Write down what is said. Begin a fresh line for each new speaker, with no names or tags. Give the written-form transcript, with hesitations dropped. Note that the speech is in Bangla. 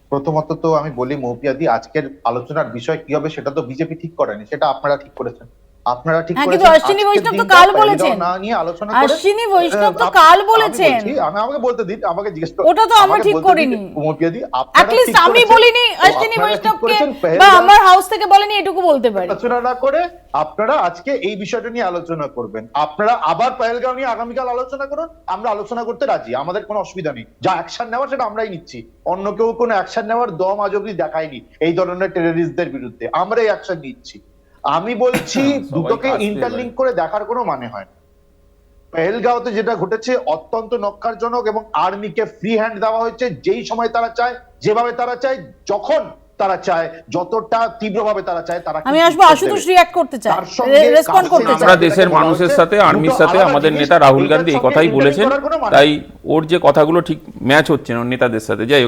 প্রথমত তো আমি বলি মৌপিয়াদি, আজকের আলোচনার বিষয় কি হবে সেটা তো বিজেপি ঠিক করেনি, সেটা আপনারা ঠিক করেছেন। আপনারা ঠিক
হ্যাঁ, কিন্তু
করেছেন
অশ্বিনী
আজকের
বৈষ্ণব তো
দিনটা
কাল
পেহেলগাঁও
বলেছেন।
না নিয়ে আলোচনা করে।
অশ্বিনী বৈষ্ণব তো
আপ-
কাল
আমি
বলেছেন।
বলছি, আমাকে বলতে দিন, আমাকে জিজ্ঞেস
ওটা তো আমরা
আমাকে
ঠিক
বলতে দিন
করিনি।
মৌপিয়াদি, আপনারা
অ্যাটলিস্ট
ঠিক
আমি
করেছেন।
বলিনি অশ্বিনী
আপনারা ঠিক
বৈষ্ণবকে,
করেছেন
বা
পেহেলগাঁও
আমার হাউস থেকে বলেনি, এটুকু বলতে পারি।
আলোচনা না করে আপনারা আজকে এই বিষয়টা নিয়ে আলোচনা করবেন। আপনারা আবার পেহেলগাঁও নিয়ে আগামীকাল আলোচনা করুন, আমরা আলোচনা করতে রাজি, আমাদের কোনো অসুবিধা নেই। যা অ্যাকশন নেওয়া সেটা আমরাই নিচ্ছি, অন্য কেউ কোনো অ্যাকশন নেওয়ার দম আজ অব্দি দেখায়নি এই ধরনের টেররিস্টদের বিরুদ্ধে, আমরাই অ্যাকশন নিচ্ছি। আমি বলছি দুটোকে ইন্টারলিঙ্ক করে দেখার কোনো মানে হয় না। পেহেলগাঁওতে যেটা ঘটেছে অত্যন্ত নক্কারজনক, এবং আর্মিকে ফ্রি হ্যান্ড দেওয়া হয়েছে যেই সময় তারা চায়, যেভাবে তারা চায়, যখন তারা চায়, যতটা তীব্রভাবে তারা চায় তারা
আমি
কিন্তু
আসবো,
উত্তর
আশুতোষ
দেবে।
রিঅ্যাক্ট করতে চায়,
তার সঙ্গে
রেসপন্ড করতে
কাছে
চায়।
আমরা দেশের মানুষের সাথে, আর্মির সাথে, আমাদের নেতা রাহুল গান্ধী এই কথাই বলেছেন, তাই ওর যে কথাগুলো ঠিক ম্যাচ হচ্ছে না ওর নেতাদের সাথে। যাই হোক।